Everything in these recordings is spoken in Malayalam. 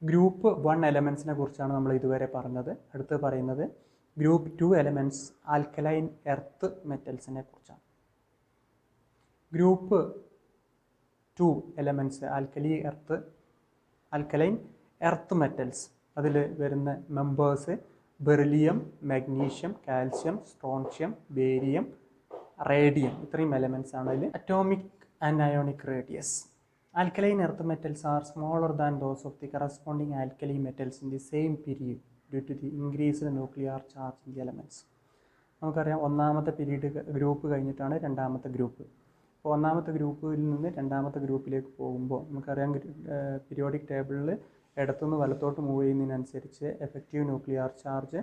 ഗ്രൂപ്പ് 1 എലമെൻസിനെ കുറിച്ചാണ് നമ്മൾ ഇതുവരെ പറഞ്ഞത്. അടുത്ത് പറയുന്നത് ഗ്രൂപ്പ് 2 എലമെൻറ്റ്സ് ആൽക്കലൈൻ എർത്ത് മെറ്റൽസിനെ കുറിച്ചാണ്. Group 2 elements alkaline earth metals, അതിൽ വരുന്ന members beryllium, magnesium, calcium, strontium, barium, radium, ഇത്രയും എലമെൻറ്റ്സ് ആണ് അതിൽ. Atomic and ionic radius. Alkaline earth metals are smaller than those of the corresponding alkali metals in the same period due to the increased nuclear charge in the elements. നമുക്കറിയാം, ഒന്നാമത്തെ പീരീഡ് ഗ്രൂപ്പ് കഴിഞ്ഞിട്ടാണ് രണ്ടാമത്തെ ഗ്രൂപ്പ്. അപ്പോൾ ഒന്നാമത്തെ ഗ്രൂപ്പിൽ നിന്ന് രണ്ടാമത്തെ ഗ്രൂപ്പിലേക്ക് പോകുമ്പോൾ നമുക്കറിയാം, പീരിയോഡിക് ടേബിളിൽ ഇടത്തുനിന്ന് വലത്തോട്ട് മൂവ് ചെയ്യുന്നതിനനുസരിച്ച് എഫക്റ്റീവ് ന്യൂക്ലിയർ ചാർജ്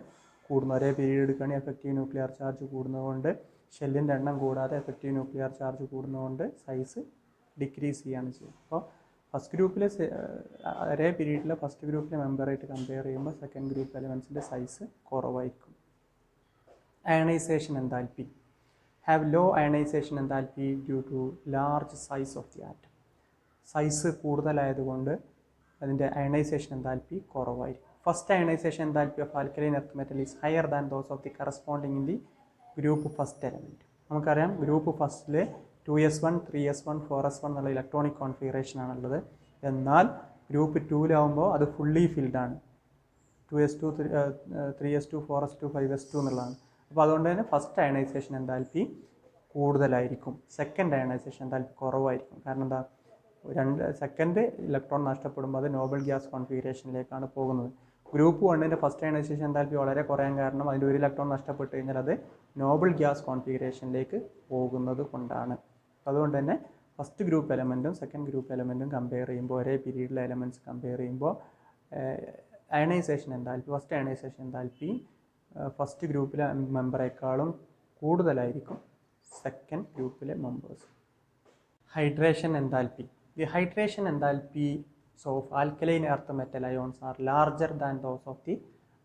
കൂടുന്നു. ഒരേ പീരീഡ് എടുക്കുകയാണെങ്കിൽ എഫക്റ്റീവ് ന്യൂക്ലിയർ ചാർജ് കൂടുന്നതുകൊണ്ട് ഷെല്ലിൻ്റെ എണ്ണം കൂടാതെ എഫക്റ്റീവ് ന്യൂക്ലിയർ ചാർജ് കൂടുന്നതുകൊണ്ട് സൈസ് ഡിക്രീസ് ചെയ്യാണ് ചെയ്യുന്നത്. അപ്പോൾ ഫസ്റ്റ് ഗ്രൂപ്പിലെ ഒരേ പീരീഡിലെ ഫസ്റ്റ് ഗ്രൂപ്പിലെ മെമ്പറായിട്ട് കമ്പയർ ചെയ്യുമ്പോൾ സെക്കൻഡ് ഗ്രൂപ്പ് എലമെൻസിൻ്റെ സൈസ് കുറവായിരിക്കും. Ionisation enthalpy. Have low ionisation enthalpy due to large size of the atom. Size കൂടുതലായതുകൊണ്ട് അതിൻ്റെ അയണൈസേഷൻ എൻതാൽപ്പി കുറവായിരിക്കും. First ionisation enthalpy of alkaline earth metal is higher than those of the corresponding in the group first element. നമുക്കറിയാം, ഗ്രൂപ്പ് ഫസ്റ്റിൽ 2s1, 3s1, 4s1 എന്നുള്ള ഇലക്ട്രോണിക് കോൺഫിഗറേഷൻ ആണുള്ളത്. എന്നാൽ ഗ്രൂപ്പ് 2-ലാവുമ്പോൾ അത് fully ഫിൽഡാണ്. 2s2, 3s2, 4s2, 5s2 എന്നുള്ളതാണ്. അപ്പോൾ അതുകൊണ്ട് തന്നെ ഫസ്റ്റ് അയണൈസേഷൻ എൻതാൽപ്പി കൂടുതലായിരിക്കും, സെക്കൻഡ് അയണൈസേഷൻ എൻതാൽപ്പി കുറവായിരിക്കും. കാരണം എന്താ, സെക്കൻഡ് ഇലക്ട്രോൺ നഷ്ടപ്പെടുമ്പോൾ അത് നോബൽ ഗ്യാസ് കോൺഫിഗറേഷനിലേക്കാണ് പോകുന്നത്. ഗ്രൂപ്പ് 1ൻ്റെ ഫസ്റ്റ് അയണൈസേഷൻ എൻതാൽപ്പി വളരെ കുറയാൻ കാരണം അതിൻ്റെ ഒരു ഇലക്ട്രോൺ നഷ്ടപ്പെട്ട് കഴിഞ്ഞാൽ അത് നോബൽ ഗ്യാസ് കോൺഫിഗറേഷനിലേക്ക് പോകുന്നത് കൊണ്ടാണ്. അതുകൊണ്ട് തന്നെ ഫസ്റ്റ് ഗ്രൂപ്പ് എലമെൻറ്റും സെക്കൻഡ് ഗ്രൂപ്പ് എലമെൻറ്റും കമ്പയർ ചെയ്യുമ്പോൾ, ഒരേ പീരീഡിലെ എലമെൻറ്റ്സ് കമ്പയർ ചെയ്യുമ്പോൾ ionisation enthalpy, first ionisation enthalpy first ഗ്രൂപ്പിലെ മെമ്പറേക്കാളും കൂടുതലായിരിക്കും സെക്കൻഡ് ഗ്രൂപ്പിലെ members. Hydration enthalpy. The hydration enthalpies of alkaline earth metal ions are larger than those of the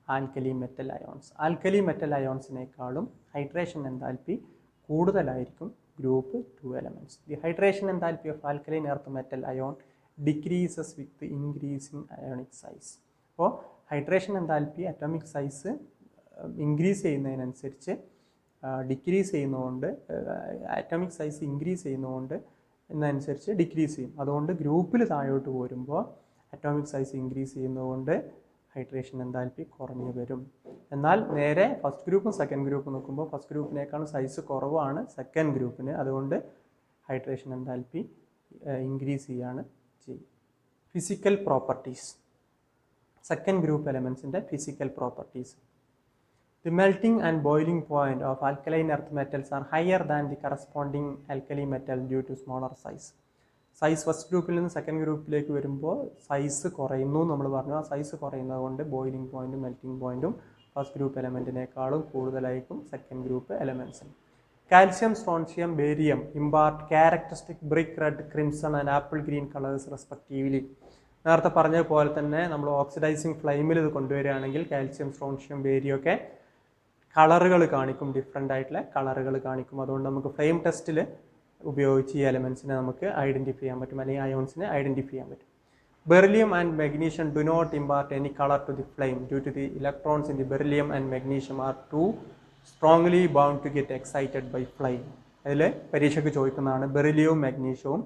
alkali metal ions. Alkali metal അയോൺസിനേക്കാളും ഹൈഡ്രേഷൻ എൻതാൽപ്പി കൂടുതലായിരിക്കും group 2 elements. The hydration enthalpy of alkaline earth metal ion decreases with the increasing ionic size. അപ്പോൾ hydration enthalpy atomic size increase ചെയ്യുന്നതിനനുസരിച്ച് ഡിക്രീസ് ചെയ്യുന്നതുകൊണ്ട്, അറ്റോമിക് സൈസ് ഇൻക്രീസ് ചെയ്യുന്നതുകൊണ്ട് എന്നനുസരിച്ച് ഡിക്രീസ് ചെയ്യും. അതുകൊണ്ട് ഗ്രൂപ്പിൽ താഴോട്ട് പോരുമ്പോൾ അറ്റോമിക് സൈസ് ഇൻക്രീസ് ചെയ്യുന്നതുകൊണ്ട് ഹൈഡ്രേഷൻ എൻതാൽപ്പി കുറഞ്ഞു വരും. എന്നാൽ നേരെ ഫസ്റ്റ് ഗ്രൂപ്പും സെക്കൻഡ് ഗ്രൂപ്പും നോക്കുമ്പോൾ ഫസ്റ്റ് ഗ്രൂപ്പിനേക്കാളും സൈസ് കുറവാണ് സെക്കൻഡ് ഗ്രൂപ്പിന്. അതുകൊണ്ട് ഹൈഡ്രേഷൻ എൻതാൽപ്പി ഇൻക്രീസ് ചെയ്യാണ് ചെയ്യും. Physical properties. സെക്കൻഡ് ഗ്രൂപ്പ് എലമെൻസിൻ്റെ physical properties. The melting and boiling point of alkaline earth metals are higher than the corresponding alkali metal due to smaller size. Size first ഗ്രൂപ്പിൽ നിന്ന് സെക്കൻഡ് ഗ്രൂപ്പിലേക്ക് വരുമ്പോൾ സൈസ് കുറയുന്നു നമ്മൾ പറഞ്ഞു. ആ സൈസ് കുറയുന്നത് കൊണ്ട് ബോയിലിംഗ് പോയിൻറ്റും മെൽറ്റിംഗ് പോയിൻറ്റും ഫസ്റ്റ് ഗ്രൂപ്പ് എലമെൻറ്റിനേക്കാളും കൂടുതലായിരിക്കും സെക്കൻഡ് ഗ്രൂപ്പ് എലമെൻറ്റ്സിന്. Calcium, strontium, barium impart characteristic brick red, crimson and apple green colours respectively. നേരത്തെ പറഞ്ഞതുപോലെ തന്നെ നമ്മൾ ഓക്സിഡൈസിങ് ഫ്ലെയിമിൽ ഇത് കൊണ്ടുവരികയാണെങ്കിൽ കാൽഷ്യം, സ്ട്രോൺഷ്യം, ബേരിയം ഒക്കെ കളറുകൾ കാണിക്കും, ഡിഫറെൻ്റ് ആയിട്ടുള്ള കളറുകൾ കാണിക്കും. അതുകൊണ്ട് നമുക്ക് ഫ്ലെയിം ടെസ്റ്റിൽ ഉപയോഗിച്ച് ഈ എലമെൻസിനെ നമുക്ക് ഐഡൻറ്റിഫൈ ചെയ്യാൻ പറ്റും, അല്ലെങ്കിൽ അയോൺസിനെ ഐഡൻറ്റിഫൈ ചെയ്യാൻ പറ്റും. Beryllium and magnesium do not impart any color to the flame due to the electrons in the beryllium and magnesium are too strongly bound to get excited by flame. അതിൽ പരീക്ഷയ്ക്ക് ചോദിക്കുന്നതാണ്, ബെറിലിയവും മാഗ്നീഷ്യവും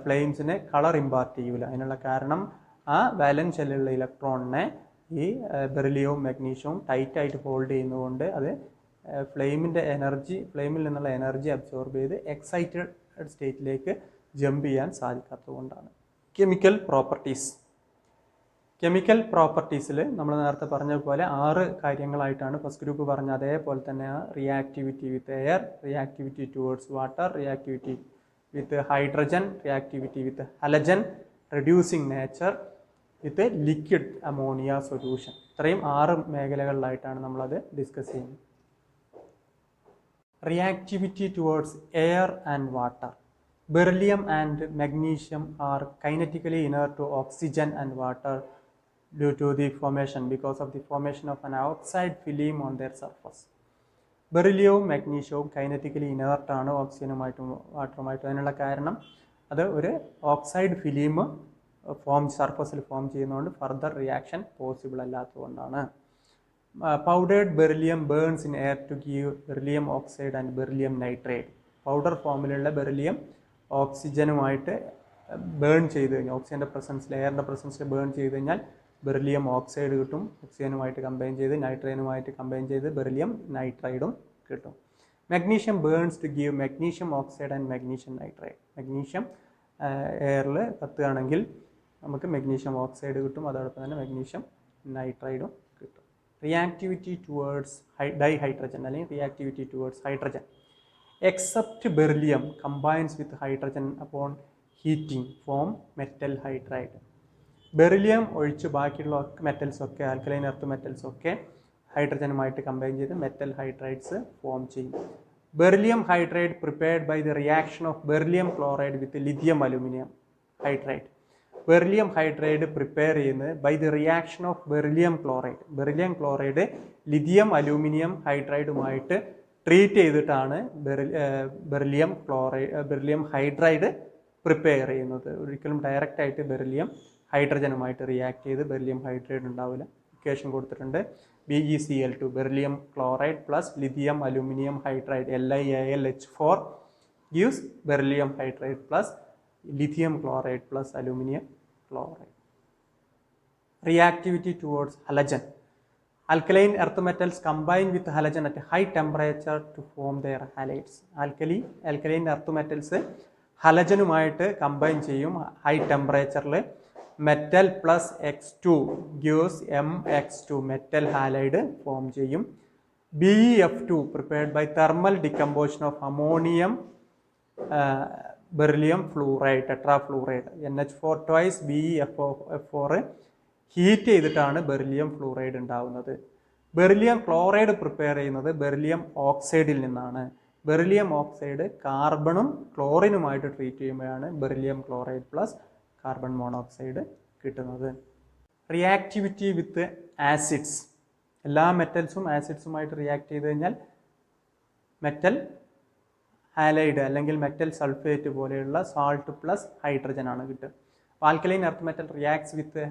ഫ്ലെയിംസിന് കളർ ഇമ്പാർട്ട് ചെയ്യൂല. അതിനുള്ള കാരണം ആ വാലൻസ് ഷെല്ലിലുള്ള ഇലക്ട്രോണിനെ ഈ ബെറിലിയവും മാഗ്നീഷ്യവും ടൈറ്റായിട്ട് ഹോൾഡ് ചെയ്യുന്നതുകൊണ്ട് അത് ഫ്ലെയിമിൽ നിന്നുള്ള എനർജി അബ്സോർബ് ചെയ്ത് എക്സൈറ്റഡ് സ്റ്റേറ്റിലേക്ക് ജമ്പ് ചെയ്യാൻ സാധിക്കാത്തതുകൊണ്ടാണ്. Chemical properties. കെമിക്കൽ പ്രോപ്പർട്ടീസിൽ നമ്മൾ നേരത്തെ പറഞ്ഞ പോലെ 6 കാര്യങ്ങളായിട്ടാണ് ഫസ്റ്റ് ഗ്രൂപ്പ് പറഞ്ഞ അതേപോലെ തന്നെ reactivity with air, reactivity towards water, reactivity with hydrogen, reactivity with halogen, reducing nature with liquid ammonia solution. ഇത്രയും 6 മേഖലകളിലായിട്ടാണ് നമ്മളത് ഡിസ്കസ് ചെയ്യുന്നത്. Reactivity towards air and water. Beryllium and magnesium are kinetically inert to oxygen and water due to the formation because of the formation of an oxide film on their surface. ബെറിലിയവും മാഗ്നീഷ്യവും കൈനറ്റിക്കലി ഇനേർട്ടാണ് ഓക്സിജനുമായിട്ടും വാട്ടറുമായിട്ടും. അതിനുള്ള കാരണം അത് ഒരു ഓക്സൈഡ് ഫിലിം സർഫസിൽ ഫോം ചെയ്യുന്നതുകൊണ്ട് ഫർദർ റിയാക്ഷൻ പോസിബിൾ അല്ലാത്തതുകൊണ്ടാണ്. Powdered beryllium burns in air to give beryllium oxide and beryllium nitrate. Powder ഫോമിലുള്ള ബെറിലിയം ഓക്സിജനുമായിട്ട് ബേൺ ചെയ്ത് കഴിഞ്ഞാൽ, ഓക്സിജൻ്റെ പ്രസൻസിൽ, എയറിൻ്റെ പ്രസൻസിൽ ബേൺ ചെയ്ത് കഴിഞ്ഞാൽ ബെറിലിയം ഓക്സൈഡ് കിട്ടും. ഓക്സിജനുമായിട്ട് കമ്പൈൻ ചെയ്ത് നൈട്രേനുമായിട്ട് കമ്പൈൻ ചെയ്ത് ബെറിലിയം നൈട്രൈഡും കിട്ടും. Magnesium burns to give magnesium oxide and magnesium nitride. Magnesium എയറിൽ കത്തുകയാണെങ്കിൽ നമുക്ക് മെഗ്നീഷ്യം ഓക്സൈഡ് കിട്ടും, അതോടൊപ്പം തന്നെ മെഗ്നീഷ്യം നൈട്രൈഡും കിട്ടും. റിയാക്ടിവിറ്റി ടുവേർഡ്സ് ഡൈഹൈഡ്രജൻ അല്ലെങ്കിൽ reactivity towards hydrogen. Except beryllium combines with hydrogen upon heating form metal hydride. Beryllium ഒഴിച്ച് ബാക്കിയുള്ള മെറ്റൽസൊക്കെ, ആൽക്കലൈൻ എർത്ത് മെറ്റൽസൊക്കെ ഹൈഡ്രജനുമായിട്ട് കമ്പൈൻ ചെയ്ത് മെറ്റൽ ഹൈഡ്രൈഡ്സ് ഫോം ചെയ്യും. Beryllium hydride prepared by the reaction of beryllium chloride with lithium aluminium hydride. Beryllium hydride prepare ചെയ്യുന്നത് by the reaction of beryllium chloride. Beryllium chloride lithium aluminium ഹൈഡ്രൈഡുമായിട്ട് ട്രീറ്റ് ചെയ്തിട്ടാണ് ബെറിലിയം ഹൈഡ്രൈഡ് പ്രിപ്പയർ ചെയ്യുന്നത്. ഒരിക്കലും ഡയറക്റ്റ് ആയിട്ട് ബെറിലിയം ഹൈഡ്രജനുമായിട്ട് റിയാക്ട് ചെയ്ത് ബെറിലിയം ഹൈഡ്രൈഡ് ഉണ്ടാവില്ല. ഇക്വേഷൻ കൊടുത്തിട്ടുണ്ട്. BeCl2 beryllium chloride plus lithium aluminium hydride LiAlH4 gives beryllium hydride plus lithium chloride plus aluminum chloride. Reactivity towards halogen. Alkaline earth metals combine with halogen at high temperature to form their halides. Alkaline earth metals ഹലജനുമായിട്ട് കമ്പൈൻ ചെയ്യും ഹൈ ടെമ്പറേച്ചറിൽ. Metal plus X2 gives MX2 metal halide form ചെയ്യും. BeF2 prepared by thermal decomposition of ammonium beryllium fluoride tetrafluoride NH4 twice BeF4 heat ചെയ്തിട്ടാണ് ബെറിലിയം ഫ്ലൂറൈഡ് ഉണ്ടാവുന്നത്. ബെറിലിയം ക്ലോറൈഡ് പ്രിപ്പയർ ചെയ്യുന്നത് ബെറിലിയം ഓക്സൈഡിൽ നിന്നാണ്. ബെറിലിയം ഓക്സൈഡ് കാർബണും ക്ലോറിനുമായിട്ട് ട്രീറ്റ് ചെയ്യുമ്പോഴാണ് beryllium chloride plus carbon monoxide കിട്ടുന്നത്. Reactivity with acids. എല്ലാ മെറ്റൽസും ആസിഡ്സുമായിട്ട് റിയാക്ട് ചെയ്ത് കഴിഞ്ഞാൽ മെറ്റൽ ഹാലൈഡ് അല്ലെങ്കിൽ മെറ്റൽ സൾഫേറ്റ് പോലെയുള്ള സാൾട്ട് പ്ലസ് ഹൈഡ്രജൻ ആണ് കിട്ടുക. Alkaline earth metal reacts with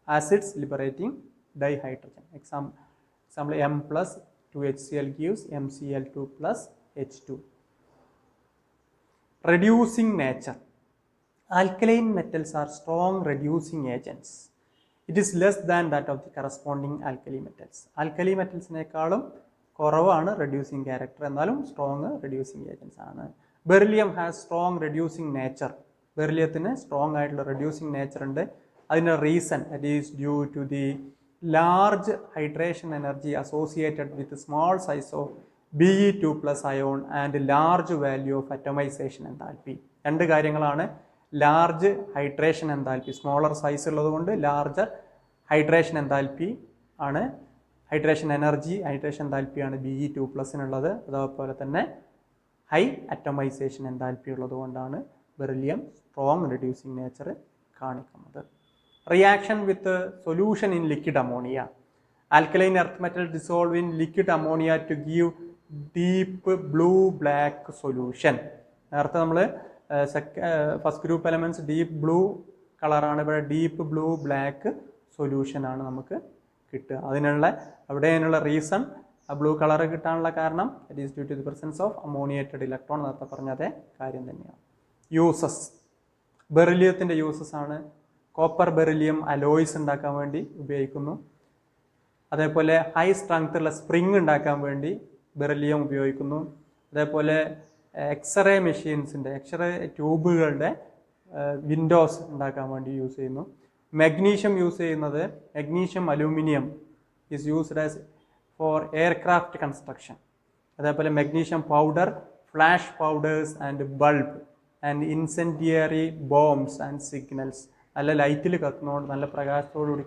acids liberating dihydrogen. Example M plus 2HCl gives MCl2 plus H2. Reducing nature. Alkaline metals are strong reducing agents. It is less than that of the corresponding alkali metals. Alkali മെറ്റൽസിനേക്കാളും കുറവാണ് റെഡ്യൂസിങ് ക്യാരക്ടർ, എന്നാലും സ്ട്രോങ് റെഡ്യൂസിങ് ഏജൻസ് ആണ്. Beryllium has strong reducing nature. ബെറിലിയത്തിന് സ്ട്രോങ് ആയിട്ടുള്ള റെഡ്യൂസിങ് നേച്ചർ ഉണ്ട്. അതിൻ്റെ reason it is due to the large hydration energy associated with small size of Be2+ ion and large value of atomisation enthalpy. രണ്ട് കാര്യങ്ങളാണ്. Large hydration enthalpy, smaller size ഉള്ളത് കൊണ്ട് ലാർജർ ഹൈഡ്രേഷൻ എൻതാൽപ്പി ആണ്. ഹൈഡ്രേഷൻ എനർജി, ഹൈഡ്രേഷൻ എൻതാൽപ്പിയാണ് Be2+നുള്ളത്. അതേപോലെ തന്നെ ഹൈ അറ്റോമൈസേഷൻ എൻതാൽപ്പി ഉള്ളത് കൊണ്ടാണ് ബെറിലിയം സ്ട്രോങ് റെഡ്യൂസിങ് നേച്ചർ കാണിക്കുന്നത്. Reaction with solution in liquid ammonia. Alkaline earth metal dissolve in liquid ammonia to give deep blue black solution. നേരത്തെ നമ്മൾ first group elements deep blue കളറാണ്, ഇവിടെ ഡീപ്പ് ബ്ലൂ ബ്ലാക്ക് സൊല്യൂഷനാണ് നമുക്ക് കിട്ടുക. അതിനുള്ള റീസൺ ആ ബ്ലൂ കളർ കിട്ടാനുള്ള കാരണം it is due to the presence of ammoniated electron. നേരത്തെ പറഞ്ഞ അതേ കാര്യം തന്നെയാണ്. യൂസസ്. ബെറിലിയത്തിൻ്റെ യൂസസ് ആണ്. കോപ്പർ ബെറിലിയം അലോയ്സ് ഉണ്ടാക്കാൻ വേണ്ടി ഉപയോഗിക്കുന്നു. അതേപോലെ ഹൈ സ്ട്രെങ്ത്തുള്ള സ്പ്രിങ് ഉണ്ടാക്കാൻ വേണ്ടി ബെറിലിയം ഉപയോഗിക്കുന്നു. അതേപോലെ എക്സ്റേ മെഷീൻസിൻ്റെ, എക്സ്റേ ട്യൂബുകളുടെ വിൻഡോസ് ഉണ്ടാക്കാൻ വേണ്ടി യൂസ് ചെയ്യുന്നു. മെഗ്നീഷ്യം യൂസ് ചെയ്യുന്നത് magnesium aluminium is used as for aircraft construction. അതേപോലെ magnesium powder, flash powders and bulb and incendiary bombs and signals. നല്ല ലൈറ്റിൽ കത്തുന്നതുകൊണ്ട്, നല്ല പ്രകാശത്തോടുകൂടി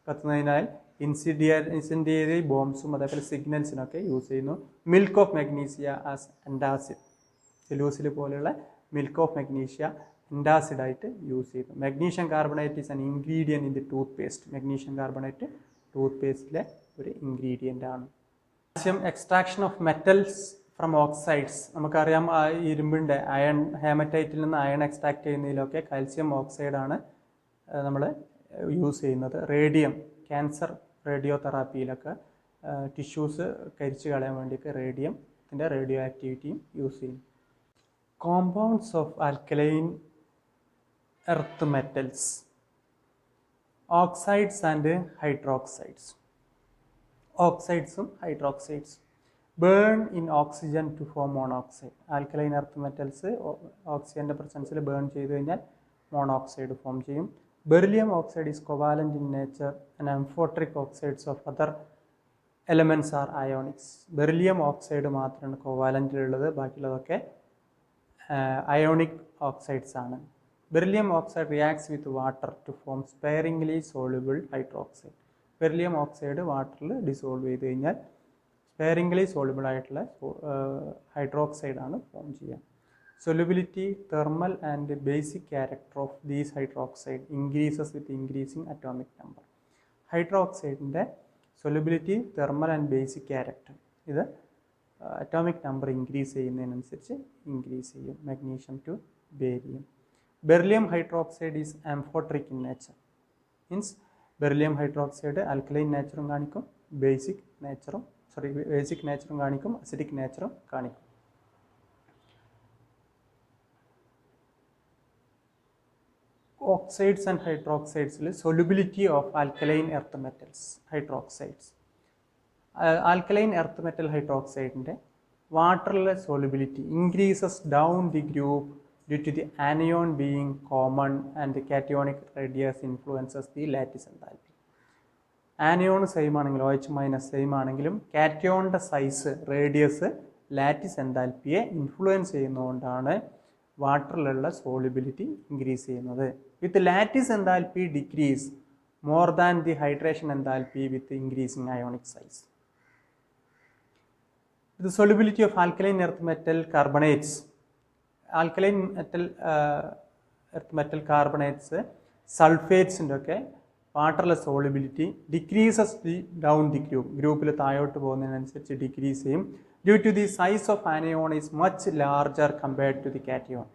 കത്തുന്നതിനാൽ ഇൻസെൻഡിയറി ബോംബ്സും അതേപോലെ സിഗ്നൽസിനൊക്കെ യൂസ് ചെയ്യുന്നു. Milk of magnesia as antacid. Gelusil പോലെയുള്ള മിൽക്ക് ഓഫ് മെഗ്നീഷ്യ അൻറ്റാസിഡായിട്ട് യൂസ് ചെയ്യുന്നു. Magnesium carbonate is an ingredient in the tooth paste. Magnesium carbonate tooth പേസ്റ്റിലെ ഒരു ഇൻഗ്രീഡിയൻ്റ് ആണ്. Calcium extraction of metals from oxides. നമുക്കറിയാം ഇരുമ്പിൻ്റെ ഹേമറ്റൈറ്റിൽ നിന്ന് അയൺ എക്സ്ട്രാക്ട് ചെയ്യുന്നതിലൊക്കെ കാൽസ്യം ഓക്സൈഡാണ് നമ്മൾ യൂസ് ചെയ്യുന്നത്. റേഡിയം, ക്യാൻസർ റേഡിയോ തെറാപ്പിയിലൊക്കെ ടിഷ്യൂസ് കരിച്ചു കളയാൻ വേണ്ടിയിട്ട് റേഡിയത്തിൻ്റെ റേഡിയോ ആക്ടിവിറ്റിയും യൂസ് ചെയ്യും. Compounds of alkaline earth metals, oxides and hydroxides. ഓക്സൈഡ്സും hydroxides burn in oxygen to form monoxide. Alkaline earth metals ഓക്സിജൻ്റെ പ്രസൻസിൽ ബേൺ ചെയ്ത് കഴിഞ്ഞാൽ മോണോക്സൈഡ് ഫോം ചെയ്യും. Beryllium oxide is covalent in nature and amphoteric oxides of other elements are ionics. Beryllium oxide മാത്രമാണ് കൊവാലൻ്റിലുള്ളത്, ബാക്കിയുള്ളതൊക്കെ അയോണിക് ഓക്സൈഡ്സ് ആണ്. Beryllium oxide reacts with water to form sparingly soluble hydroxide. Beryllium oxide വാട്ടറിൽ ഡിസോൾവ് ചെയ്ത് കഴിഞ്ഞാൽ സ്പെയറിംഗ്ലി സോളുബിൾ ആയിട്ടുള്ള ഹൈഡ്രോക്സൈഡാണ് ഫോം ചെയ്യുക. Solubility, thermal and basic character of these hydroxide increases with increasing atomic number. ഹൈഡ്രോക്സൈഡിൻ്റെ solubility, thermal and basic character ഇത് അറ്റോമിക് നമ്പർ ഇൻക്രീസ് ചെയ്യുന്നതിനനുസരിച്ച് ഇൻക്രീസ് ചെയ്യും. Magnesium to barium. Beryllium hydroxide is amphoteric in nature. Means beryllium hydroxide alkaline നേച്ചറും കാണിക്കും, ബേസിക് നേച്ചറും കാണിക്കും, അസിഡിക് നേച്ചറും കാണിക്കും. Oxides and hydroxides, solubility of alkaline earth metals, hydroxides. Alkaline earth metal hydroxide water solubility increases down the group due to the anion being common and the cationic radius influences the lattice enthalpy. Anion same ആണെങ്കിലും OH minus same ആണെങ്കിലും കാറ്റയോണിൻ്റെ സൈസ് റേഡിയസ് ലാറ്റിസ് എൻതാൽപ്പിയെ ഇൻഫ്ലുവൻസ് ചെയ്യുന്നതുകൊണ്ടാണ് വാട്ടറിലുള്ള സോളിബിലിറ്റി ഇൻക്രീസ് ചെയ്യുന്നത്. With lattice enthalpy decrease more than the hydration enthalpy with increasing ionic size. The solubility of alkaline earth metal carbonates. Alkaline metal earth metal carbonates, sulfates ഒക്കെ വാട്ടറിലെ solubility decreases the down the ഗ്രൂപ്പിൽ താഴോട്ട് പോകുന്നതിനനുസരിച്ച് ഡിക്രീസ് ചെയ്യും. Due to the size of anion is much larger compared to the cation.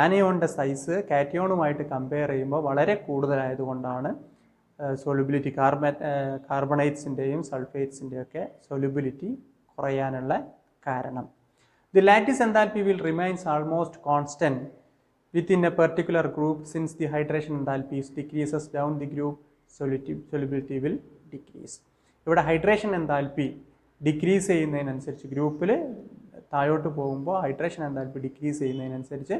ആനയോണിൻ്റെ സൈസ് കാറ്റയോണുമായിട്ട് കമ്പയർ ചെയ്യുമ്പോൾ വളരെ കൂടുതലായതുകൊണ്ടാണ് സോളിബിലിറ്റി കാർബണേറ്റ്സിൻ്റെയും സൾഫേറ്റ്സിൻ്റെയും ഒക്കെ സോളിബിലിറ്റി കുറയാനുള്ള കാരണം. The lattice enthalpy will remains almost constant within a particular group since the hydration enthalpy decreases down the group, solubility will decrease. ഇവിടെ ഹൈഡ്രേഷൻ എൻതാൽപ്പി ഡിക്രീസ് ചെയ്യുന്നതിനനുസരിച്ച് ഗ്രൂപ്പിൽ താഴോട്ട് പോകുമ്പോൾ ഹൈഡ്രേഷൻ എൻതാൽപ്പി ഡിക്രീസ് ചെയ്യുന്നതിനനുസരിച്ച്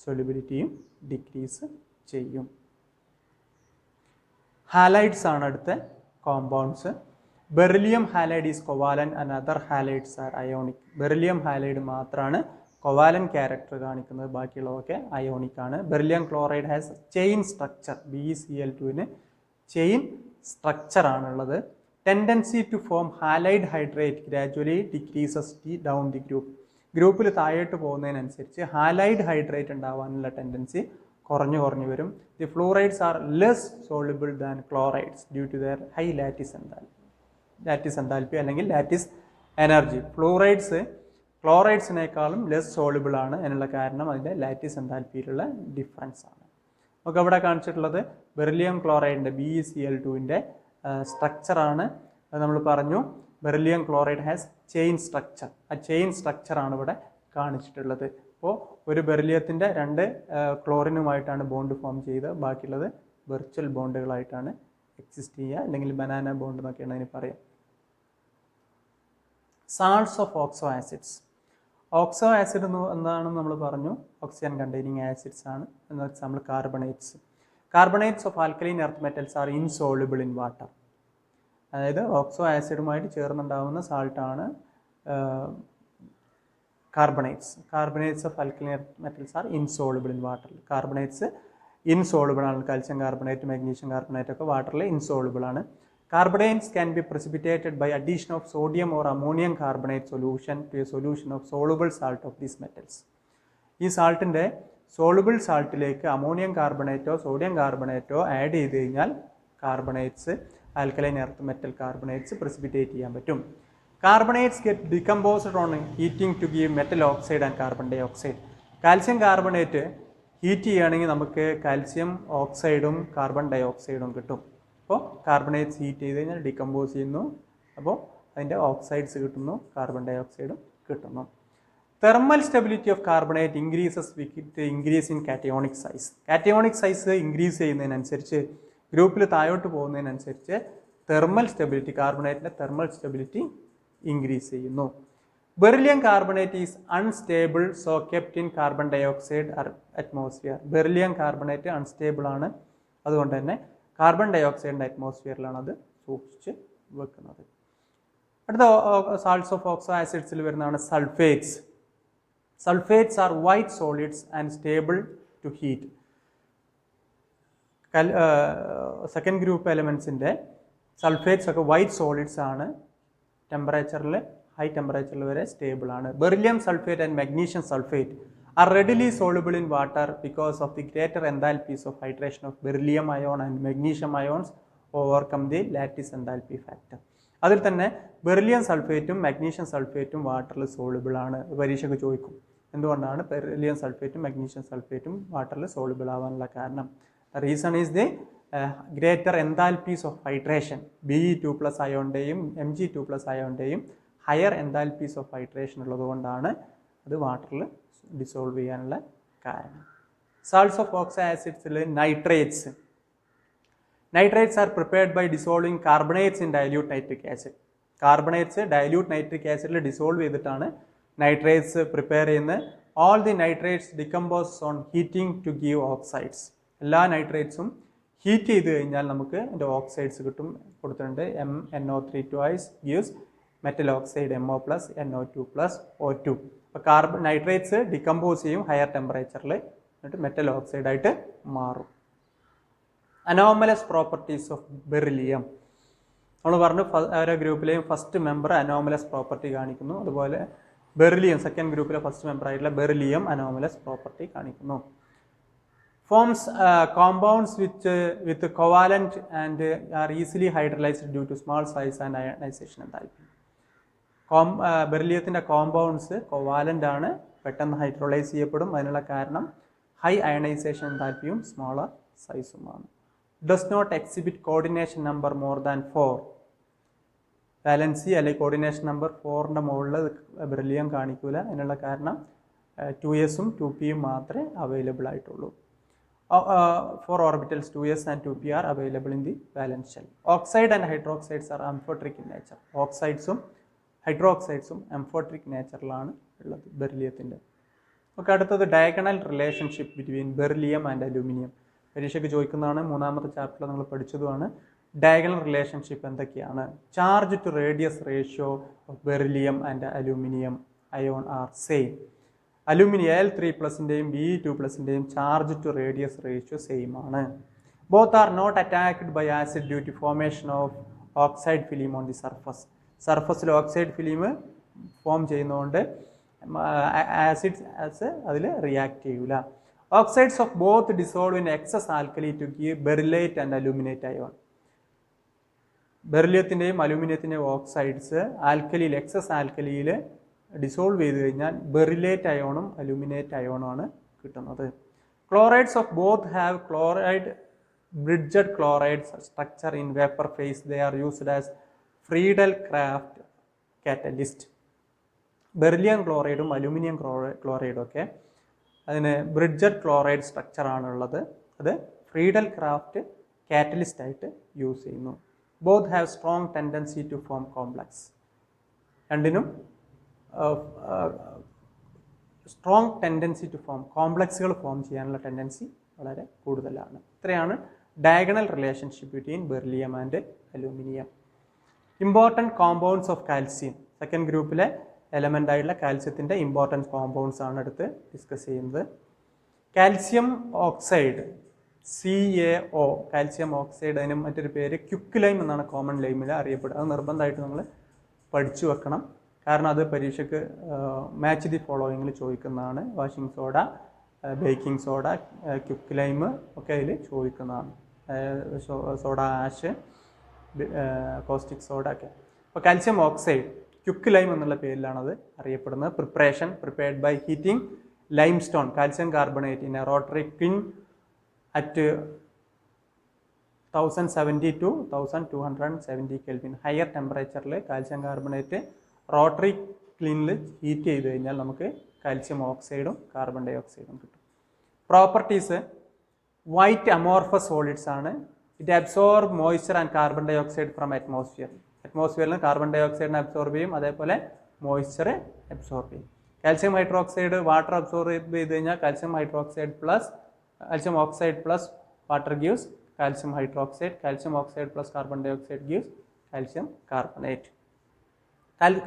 സൊല്യൂബിലിറ്റിയും ഡിക്രീസ് ചെയ്യും. ഹാലൈഡ്സ് ആണ് അടുത്ത compounds. Beryllium halide is covalent and other halides are ionic. Beryllium halide മാത്രമാണ് കൊവാലൻ ക്യാരക്ടർ കാണിക്കുന്നത്, ബാക്കിയുള്ളതൊക്കെ അയോണിക് ആണ്. Beryllium chloride has chain structure. BeCl2 chain structure ആണുള്ളത്. Tendency to form halide hydrate gradually decreases down the ഗ്രൂപ്പിൽ താഴോട്ട് പോകുന്നതിനനുസരിച്ച് ഹാലൈഡ് ഹൈഡ്രേറ്റ് ഉണ്ടാവാനുള്ള ടെൻഡൻസി കുറഞ്ഞു വരും. The fluorides are less soluble than chlorides due to their high lattice enthalpy അല്ലെങ്കിൽ ലാറ്റിസ് എനർജി. ക്ലോറൈഡ്സിനേക്കാളും ലെസ് സോളിബിൾ ആണ്. അതിനുള്ള കാരണം അതിൻ്റെ ലാറ്റിസ് എൻതാൽപ്പിയിലുള്ള ഡിഫറൻസ് ആണ്. നമുക്ക് അവിടെ കാണിച്ചിട്ടുള്ളത് ബെറിലിയം ക്ലോറൈഡിൻ്റെ BeCl2 സ്ട്രക്ചറാണ്. അത് നമ്മൾ പറഞ്ഞു. Beryllium chloride has chain structure. ആ ചെയിൻ സ്ട്രക്ചറാണ് ഇവിടെ കാണിച്ചിട്ടുള്ളത്. അപ്പോൾ ഒരു ബെറിലിയത്തിൻ്റെ 2 ക്ലോറിനുമായിട്ടാണ് ബോണ്ട് ഫോം ചെയ്ത്, ബാക്കിയുള്ളത് വെർച്വൽ ബോണ്ടുകളായിട്ടാണ് എക്സിസ്റ്റ് ചെയ്യുക, അല്ലെങ്കിൽ ബനാന ബോണ്ട് എന്നൊക്കെയാണ് അതിന് പറയാം. Salts of oxo acids. Oxo acid എന്താണെന്ന് നമ്മൾ പറഞ്ഞു, ഓക്സിജൻ കണ്ടെയ്നിങ് ആസിഡ്സ് ആണ്. എന്ന example carbonates of alkaline earth metals are insoluble in water. അതായത് ഓക്സോ ആസിഡുമായിട്ട് ചേർന്നുണ്ടാകുന്ന സാൾട്ടാണ് carbonates of alkaline earth metals are insoluble in water. Carbonates insoluble ആണ്. കാൽസ്യം കാർബണേറ്റ്, മാഗ്നീഷ്യം കാർബണേറ്റ് ഒക്കെ വാട്ടറിൽ ഇൻസോളിബിൾ ആണ്. Carbonates can be precipitated by addition of sodium or ammonium carbonate solution to a solution of soluble salt of these metals. ഈ സാൾട്ടിൻ്റെ സോളുബിൾ സാൾട്ടിലേക്ക് അമോണിയം കാർബണേറ്റോ സോഡിയം കാർബണേറ്റോ ആഡ് ചെയ്ത് കഴിഞ്ഞാൽ alkaline earth metal carbonates precipitate ചെയ്യാൻ പറ്റും. Carbonates get decomposed on heating to give metal oxide and carbon dioxide. Calcium carbonate heat ചെയ്യുകയാണെങ്കിൽ നമുക്ക് കാൽസ്യം ഓക്സൈഡും കാർബൺ ഡൈ ഓക്സൈഡും കിട്ടും. അപ്പോൾ കാർബണേറ്റ്സ് ഹീറ്റ് ചെയ്ത് കഴിഞ്ഞാൽ ഡികമ്പോസ് ചെയ്യുന്നു, അപ്പോൾ അതിൻ്റെ ഓക്സൈഡ്സ് കിട്ടുന്നു, കാർബൺ ഡൈ ഓക്സൈഡും കിട്ടുന്നു. Thermal stability of carbonate increases with increase in cationic size. Cationic size increase ചെയ്യുന്നതിനനുസരിച്ച്, ഗ്രൂപ്പിൽ താഴോട്ട് പോകുന്നതിനനുസരിച്ച് തെർമൽ സ്റ്റെബിലിറ്റി, കാർബണേറ്റിൻ്റെ തെർമൽ സ്റ്റെബിലിറ്റി ഇൻക്രീസ് ചെയ്യുന്നു. Beryllium carbonate is unstable, so kept in carbon dioxide atmosphere. Beryllium carbonate unstable ആണ്, അതുകൊണ്ട് തന്നെ കാർബൺ ഡൈ ഓക്സൈഡിൻ്റെ അറ്റ്മോസ്ഫിയറിലാണ് അത് സൂക്ഷിച്ച് വെക്കുന്നത്. അടുത്ത സാൾട്ട്സ് ഓഫ് ഓക്സോ ആസിഡ്സിൽ വരുന്നതാണ് sulfates. Sulfates are white solids and stable to heat. Second group എലമെൻസിൻ്റെ സൾഫേറ്റ്സ് ഒക്കെ വൈറ്റ് സോളിഡ്സ് ആണ്, ടെമ്പറേച്ചറിൽ ഹൈ ടെമ്പറേച്ചറിൽ വരെ സ്റ്റേബിൾ ആണ്. Beryllium sulfate and magnesium sulfate are readily soluble in water because of the greater enthalpies of hydration of beryllium ion and magnesium ions overcome the lattice enthalpy factor. അതിൽ തന്നെ ബെറിലിയം സൾഫേറ്റും മഗ്നീഷ്യം സൾഫേറ്റും വാട്ടറിൽ സോളുബിൾ ആണ്. പരീക്ഷയ്ക്ക് ചോദിക്കും എന്തുകൊണ്ടാണ് ബെറിലിയം സൾഫേറ്റും മഗ്നീഷ്യം സൾഫേറ്റും വാട്ടറിൽ സോളുബിൾ ആവാനുള്ള കാരണം. Reason is the greater enthalpies of hydration. Be2+ അയോണിൻ്റെയും Mg2+ അയോണിൻ്റെയും ഹയർ എൻതാൽപ്പീസ് ഓഫ് ഹൈഡ്രേഷൻ ഉള്ളതുകൊണ്ടാണ് അത് വാട്ടറിൽ ഡിസോൾവ് ചെയ്യാനുള്ള കാരണം. സാൾട്ട്സ് ഓഫ് ഓക്സോ ആസിഡ്സിൽ nitrates. Nitrates are prepared by dissolving carbonates in dilute nitric acid. Carbonates dilute nitric ആസിഡിൽ ഡിസോൾവ് ചെയ്തിട്ടാണ് നൈട്രേറ്റ്സ് പ്രിപ്പയർ ചെയ്യുന്നത്. All the nitrates decompose on heating to give oxides. എല്ലാ നൈട്രേറ്റ്സും ഹീറ്റ് ചെയ്ത് കഴിഞ്ഞാൽ നമുക്ക് അതിൻ്റെ ഓക്സൈഡ്സ് കിട്ടും. കൊടുത്തിട്ടുണ്ട് MnO3 twice gives metal oxide MO+, NO2+, O2. അപ്പോൾ നൈട്രേറ്റ്സ് ഡികമ്പോസ് ചെയ്യും ഹയർ ടെമ്പറേച്ചറിൽ, എന്നിട്ട് മെറ്റൽ ഓക്സൈഡായിട്ട് മാറും. Anomalous properties of beryllium. നമ്മൾ പറഞ്ഞു ഓരോ ഗ്രൂപ്പിലെയും ഫസ്റ്റ് മെമ്പർ അനോമലസ് പ്രോപ്പർട്ടി കാണിക്കുന്നു. അതുപോലെ ബെറിലിയം സെക്കൻഡ് ഗ്രൂപ്പിലെ ഫസ്റ്റ് മെമ്പർ ആയിട്ടുള്ള ബെറിലിയം അനോമലസ് പ്രോപ്പർട്ടി കാണിക്കുന്നു. Forms compounds with covalent and are easily hydrolysed due to small size and ionisation enthalpy. ബെറിലിയത്തിൻ്റെ കോമ്പൗണ്ട്സ് കോവാലൻ്റ് ആണ്, പെട്ടെന്ന് ഹൈഡ്രോളൈസ് ചെയ്യപ്പെടും. അതിനുള്ള കാരണം ഹൈ അയണൈസേഷൻ എൻതാൽപ്പിയും സ്മോളർ സൈസുമാണ്. Does not exhibit coordination number more than 4. Valency അല്ലെങ്കിൽ കോർഡിനേഷൻ നമ്പർ 4ൻ്റെ മുകളിൽ ബെറിലിയം കാണിക്കൂല. അതിനുള്ള കാരണം 2s-ഉം 2p-യും മാത്രമേ അവൈലബിൾ ആയിട്ടുള്ളൂ. 4 orbitals 2s and 2p are available in the valence shell. Oxide and hydroxides are amphoteric in nature. ഓക്സൈഡ്സും ഹൈഡ്രോക്സൈഡ്സും amphoteric നേച്ചറിലാണ് ഉള്ളത് ബെറിലിയത്തിൻ്റെ. ഓക്കെ, അടുത്തത് diagonal relationship between beryllium and aluminium. പരീക്ഷയ്ക്ക് ചോദിക്കുന്നതാണ്, മൂന്നാമത്തെ ചാപ്റ്ററിൽ നമ്മൾ പഠിച്ചതുമാണ്. ഡയഗണൽ റിലേഷൻഷിപ്പ് എന്തൊക്കെയാണ്? Charge to radius ratio of beryllium and aluminium ion are same. Aluminium Al3+ൻ്റെയും Be2+ൻ്റെയും charge to radius ratio same ആണ്. Both are not attacked by acid due to formation of oxide film on the surface. സർഫസിൽ ഓക്സൈഡ് ഫിലിം ഫോം ചെയ്യുന്നതുകൊണ്ട് ആസിഡ്സ് അതിൽ റിയാക്ട് ചെയ്യൂല. Oxides of both dissolve in excess alkali to give beryllate and aluminate ion. ബെറിലിയത്തിൻ്റെയും അലൂമിനിയത്തിൻ്റെയും ഓക്സൈഡ്സ് ആൽക്കലിയിൽ എക്സസ് ആൽക്കലിയിൽ ഡിസോൾവ് ചെയ്ത് കഴിഞ്ഞാൽ ബെറിലേറ്റ് അയോണും അലൂമിനേറ്റ് അയോണുമാണ് കിട്ടുന്നത്. Chlorides of both have chloride bridged chloride structure in vapour phase. They are used as Friedel Crafts catalyst. Beryllium ക്ലോറൈഡും അലൂമിനിയം ക്ലോറൈഡും ഒക്കെ അതിന് ബ്രിഡ്ജഡ് ക്ലോറൈഡ് സ്ട്രക്ചറാണുള്ളത്. അത് ഫ്രീഡൽ ക്രാഫ്റ്റ് കാറ്റലിസ്റ്റ് ആയിട്ട് യൂസ് ചെയ്യുന്നു. Both have strong tendency to form complex. രണ്ടിനും strong tendency to form കോംപ്ലക്സുകൾ form ചെയ്യാനുള്ള ടെൻഡൻസി വളരെ കൂടുതലാണ്. ഇത്രയാണ് diagonal relationship between beryllium and aluminium. Important compounds of calcium. Second ഗ്രൂപ്പിലെ എലമെൻ്റ് ആയിട്ടുള്ള കാൽസ്യത്തിൻ്റെ ഇമ്പോർട്ടൻറ്റ് കോമ്പൗണ്ട്സ് ആണ് അടുത്ത് ഡിസ്കസ് ചെയ്യുന്നത്. Calcium oxide CaO, calcium oxide, അതിന് മറ്റൊരു പേര് ക്യുക്ക് ലൈം എന്നാണ് കോമൺ ലൈമിൽ അറിയപ്പെടുക. അത് നിർബന്ധമായിട്ട് നമ്മൾ പഠിച്ചു വെക്കണം. കാരണം അത് പരീക്ഷയ്ക്ക് മാച്ച് ദി ഫോളോയിങ്ങിൽ ചോദിക്കുന്നതാണ്. Washing soda, baking soda, quick lime ഒക്കെ അതിൽ ചോദിക്കുന്നതാണ്. സോഡ ആഷ്, കോസ്റ്റിക് സോഡ ഒക്കെ. അപ്പോൾ കാൽസ്യം ഓക്സൈഡ് ക്യുക്ക് ലൈം എന്നുള്ള പേരിലാണ് അത് അറിയപ്പെടുന്നത്. Preparation prepared by heating limestone calcium carbonate in a rotary kiln at 1070 to 1270 kelvin. Higher ടെമ്പറേച്ചറിൽ കാൽസ്യം കാർബണേറ്റ് റോട്ടറി ക്ലീനിൽ ഹീറ്റ് ചെയ്ത് കഴിഞ്ഞാൽ നമുക്ക് കാൽസ്യം ഓക്സൈഡും കാർബൺ ഡൈ ഓക്സൈഡും കിട്ടും. പ്രോപ്പർട്ടീസ് വൈറ്റ് അമോർഫസ് സോളിഡ്സ് ആണ്. It absorb moisture and carbon dioxide from atmosphere. അറ്റ്മോസ്ഫിയറിൽ കാർബൺ ഡൈ ഓക്സൈഡിനെ അബ്സോർബ് ചെയ്യും, അതേപോലെ മോയ്സ്ചർ അബ്സോർബ് ചെയ്യും. കാൽസ്യം ഹൈഡ്രോക്സൈഡ് വാട്ടർ അബ്സോർബ് ചെയ്ത് കഴിഞ്ഞാൽ calcium hydroxide plus calcium oxide plus water gives calcium hydroxide. Calcium oxide plus carbon dioxide gives calcium carbonate.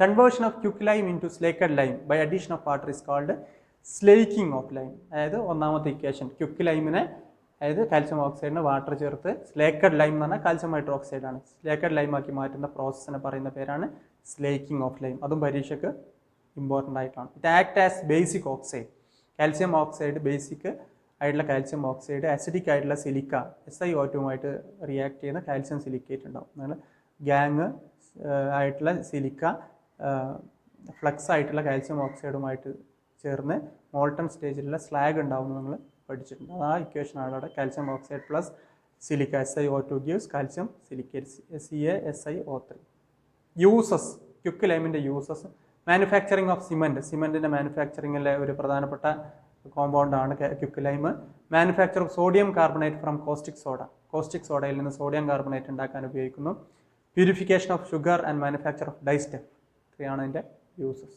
Conversion of quicklime into slaked lime by addition of water is called slaking of lime. അതായത് ഒന്നാമത്തെ ഇക്വേഷൻ ക്യുക്ക്ലൈമിനെ അതായത് കാൽസ്യം ഓക്സൈഡിന് വാട്ടർ ചേർത്ത് സ്ലേക്കഡ് ലൈം എന്ന് പറഞ്ഞാൽ കാൽസ്യം ഹൈഡ്രോക്സൈഡ് ആണ്. സ്ലേക്കഡ് ലൈം ആക്കി മാറ്റുന്ന പ്രോസസ്സിനെ പറയുന്ന പേരാണ് സ്ലേക്കിംഗ് ഓഫ് ലൈം. അതും പരീക്ഷയ്ക്ക് ഇമ്പോർട്ടൻ്റ് ആയിട്ടാണ്. It act as basic oxide. Calcium oxide basic ആയിട്ടുള്ള കാൽസ്യം ഓക്സൈഡ് അസിഡിക് ആയിട്ടുള്ള സിലിക്ക SiO2 റിയാക്ട് ചെയ്യുന്ന കാൽസ്യം സിലിക്കേറ്റ് ഉണ്ടാവും. നിങ്ങൾ ഗ്യാങ് ആയിട്ടുള്ള സിലിക്ക ഫ്ലക്സ് ആയിട്ടുള്ള കാൽസ്യം ഓക്സൈഡുമായിട്ട് ചേർന്ന് മോൾട്ടൺ സ്റ്റേജിലുള്ള സ്ലാഗ് ഉണ്ടാവും നിങ്ങൾ പഠിച്ചിട്ടുണ്ട്. ആ ഇക്വേഷനാണ് അവിടെ calcium oxide plus silica SiO2 gives calcium silicate CaSiO3. Uses ക്യുക്ക് ലൈമിൻ്റെ യൂസസ് മാനുഫാക്ചറിങ് ഓഫ് സിമെൻറ്റിൻ്റെ മാനുഫാക്ചറിങ്ങിലെ ഒരു പ്രധാനപ്പെട്ട കോമ്പൗണ്ടാണ് quicklime. Manufacture of sodium carbonate from caustic സോഡയിൽ നിന്ന് സോഡിയം കാർബണേറ്റ് ഉണ്ടാക്കാൻ ഉപയോഗിക്കുന്നു. Purification of sugar and manufacture of dyestuff. ഇത്രയാണ് അതിൻ്റെ യൂസസ്.